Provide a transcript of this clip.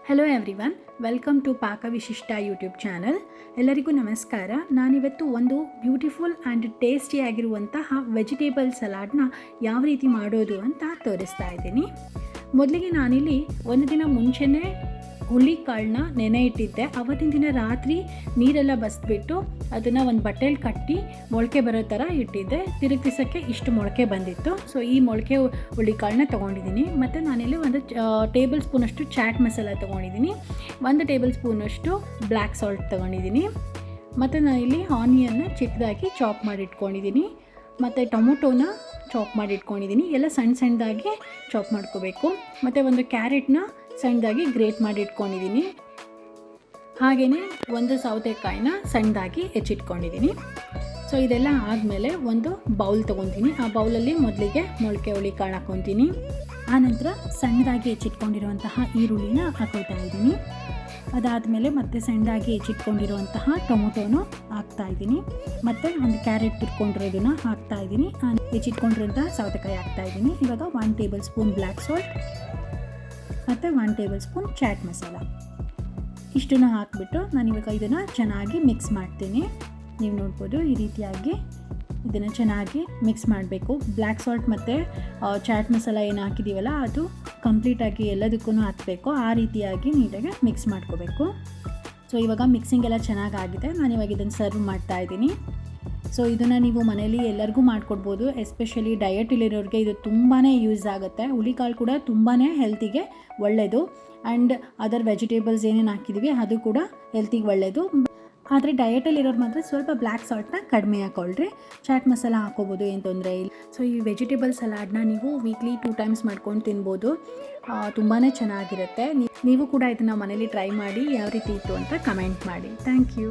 Hello everyone, welcome to ಪಾಕ ವಿಶಿಷ್ಟ YouTube channel. ಎಲ್ಲರಿಗೂ ನಮಸ್ಕಾರ. ನಾನಿವತ್ತು ಒಂದು ಬ್ಯೂಟಿಫುಲ್ ಆ್ಯಂಡ್ ಟೇಸ್ಟಿಯಾಗಿರುವಂತಹ ವೆಜಿಟೇಬಲ್ ಸಲಾಡ್ನ ಯಾವ ರೀತಿ ಮಾಡೋದು ಅಂತ ತೋರಿಸ್ತಾ ಇದ್ದೀನಿ. ಮೊದಲಿಗೆ ನಾನಿಲ್ಲಿ ಒಂದು ದಿನ ಮುಂಚೆನೇ ಹುಳ್ಳಿಕಾಳನ್ನ ನೆನೆ ಇಟ್ಟಿದ್ದೆ. ಅವತ್ತಿನ ದಿನ ರಾತ್ರಿ ನೀರೆಲ್ಲ ಬಸ್ಬಿಟ್ಟು ಅದನ್ನು ಒಂದು ಬಟ್ಟೆಯಲ್ಲಿ ಕಟ್ಟಿ ಮೊಳಕೆ ಬರೋ ಥರ ಇಟ್ಟಿದ್ದೆ. ತಿರುಗಿಸೋಕ್ಕೆ ಇಷ್ಟು ಮೊಳಕೆ ಬಂದಿತ್ತು. ಸೊ ಈ ಮೊಳಕೆ ಹುಳ್ಳಿಕಾಳನ್ನ ತೊಗೊಂಡಿದ್ದೀನಿ. ಮತ್ತು ನಾನಿಲ್ಲಿ ಒಂದು ಟೇಬಲ್ ಸ್ಪೂನಷ್ಟು ಚಾಟ್ ಮಸಾಲ ತೊಗೊಂಡಿದ್ದೀನಿ, 1 ಟೇಬಲ್ ಸ್ಪೂನಷ್ಟು ಬ್ಲ್ಯಾಕ್ ಸಾಲ್ಟ್ ತೊಗೊಂಡಿದ್ದೀನಿ. ಮತ್ತು ನಾನಿಲ್ಲಿ ಆನಿಯನ್ನ ಚಿಕ್ಕದಾಗಿ ಚಾಪ್ ಮಾಡಿ ಇಟ್ಕೊಂಡಿದ್ದೀನಿ. ಮತ್ತು ಟೊಮೊಟೊನ ಚಾಪ್ ಮಾಡಿ ಇಟ್ಕೊಂಡಿದ್ದೀನಿ. ಎಲ್ಲ ಸಣ್ಣದಾಗಿ ಚಾಪ್ ಮಾಡ್ಕೋಬೇಕು. ಮತ್ತು ಒಂದು ಕ್ಯಾರೆಟ್ನ ಸಣ್ಣದಾಗಿ ಗ್ರೇಟ್ ಮಾಡಿ ಇಟ್ಕೊಂಡಿದ್ದೀನಿ. ಹಾಗೆಯೇ ಒಂದು ಸೌತೆಕಾಯಿನ ಸಣ್ಣದಾಗಿ ಹೆಚ್ಚಿಟ್ಕೊಂಡಿದ್ದೀನಿ. ಸೊ ಇದೆಲ್ಲ ಆದಮೇಲೆ ಒಂದು ಬೌಲ್ ತೊಗೊತೀನಿ. ಆ ಬೌಲಲ್ಲಿ ಮೊದಲಿಗೆ ಮೊಳಕೆ ಹುಳ್ಳಿಕಾಳು ಹಾಕ್ಕೊತೀನಿ. ಆನಂತರ ಸಣ್ಣದಾಗಿ ಹೆಚ್ಚಿಟ್ಕೊಂಡಿರುವಂತಹ ಈರುಳ್ಳಿನ ಹಾಕೊಳ್ತಾ ಇದ್ದೀನಿ. ಅದಾದಮೇಲೆ ಮತ್ತೆ ಸಣ್ಣದಾಗಿ ಹೆಚ್ಚಿಟ್ಕೊಂಡಿರುವಂತಹ ಟೊಮೊಟೊನು ಹಾಕ್ತಾಯಿದ್ದೀನಿ. ಮತ್ತು ಒಂದು ಕ್ಯಾರೆಟ್ ತುರ್ಕೊಂಡಿರೋದನ್ನು ಹಾಕ್ತಾಯಿದ್ದೀನಿ. ಹೆಚ್ಚಿಟ್ಕೊಂಡಿರೋಂತಹ ಸೌತೆಕಾಯಿ ಹಾಕ್ತಾಯಿದ್ದೀನಿ. ಇವಾಗ 1 ಟೇಬಲ್ ಸ್ಪೂನ್ ಬ್ಲ್ಯಾಕ್ ಸಾಲ್ಟ್ ಮತ್ತು 1 ಟೇಬಲ್ ಸ್ಪೂನ್ ಚಾಟ್ ಮಸಾಲ ಇಷ್ಟನ್ನು ಹಾಕಿಬಿಟ್ಟು ನಾನಿವಾಗ ಇದನ್ನು ಚೆನ್ನಾಗಿ ಮಿಕ್ಸ್ ಮಾಡ್ತೀನಿ. ನೀವು ನೋಡ್ಬೋದು ಈ ರೀತಿಯಾಗಿ ಇದನ್ನು ಚೆನ್ನಾಗಿ ಮಿಕ್ಸ್ ಮಾಡಬೇಕು. ಬ್ಲ್ಯಾಕ್ ಸಾಲ್ಟ್ ಮತ್ತು ಚಾಟ್ ಮಸಾಲ ಏನು ಹಾಕಿದ್ದೀವಲ್ಲ ಅದು ಕಂಪ್ಲೀಟಾಗಿ ಎಲ್ಲದಕ್ಕೂ ಹಾಕಬೇಕು. ಆ ರೀತಿಯಾಗಿ ನೀಟಾಗಿ ಮಿಕ್ಸ್ ಮಾಡ್ಕೋಬೇಕು. ಸೊ ಇವಾಗ ಮಿಕ್ಸಿಂಗ್ ಎಲ್ಲ ಚೆನ್ನಾಗಾಗಿದೆ. ನಾನಿವಾಗ ಇದನ್ನು ಸರ್ವ್ ಮಾಡ್ತಾಯಿದ್ದೀನಿ. ಸೊ ಇದನ್ನು ನೀವು ಮನೇಲಿ ಎಲ್ಲರಿಗೂ ಮಾಡಿಕೊಡ್ಬೋದು. ಎಸ್ಪೆಷಲಿ ಡಯಟಲ್ಲಿರೋರಿಗೆ ಇದು ತುಂಬಾ ಯೂಸ್ ಆಗುತ್ತೆ. ಹುಳಿಕಾಳು ಕೂಡ ತುಂಬಾ ಹೆಲ್ತಿಗೆ ಒಳ್ಳೆಯದು. ಆ್ಯಂಡ್ ಅದರ್ ವೆಜಿಟೇಬಲ್ಸ್ ಏನೇನು ಹಾಕಿದ್ದೀವಿ ಅದು ಕೂಡ ಹೆಲ್ತಿಗೆ ಒಳ್ಳೆಯದು. ಆದರೆ ಡಯಟಲ್ಲಿರೋರು ಮಾತ್ರ ಸ್ವಲ್ಪ ಬ್ಲ್ಯಾಕ್ ಸಾಲ್ಟ್ನ ಕಡಿಮೆ ಹಾಕ್ಕೊಳ್ರಿ. ಚಾಟ್ ಮಸಾಲ ಹಾಕೋಬೋದು, ಏನು ತೊಂದರೆ ಇಲ್ಲ. ಸೊ ಈ ವೆಜಿಟೇಬಲ್ ಸಲಾಡ್ನ ನೀವು ವೀಕ್ಲಿ 2 ಟೈಮ್ಸ್ ಮಾಡ್ಕೊಂಡು ತಿನ್ಬೋದು. ತುಂಬಾ ಚೆನ್ನಾಗಿರುತ್ತೆ. ನೀವು ಕೂಡ ಇದನ್ನು ಮನೇಲಿ ಟ್ರೈ ಮಾಡಿ ಯಾವ ರೀತಿ ಇತ್ತು ಅಂತ ಕಮೆಂಟ್ ಮಾಡಿ. Thank you.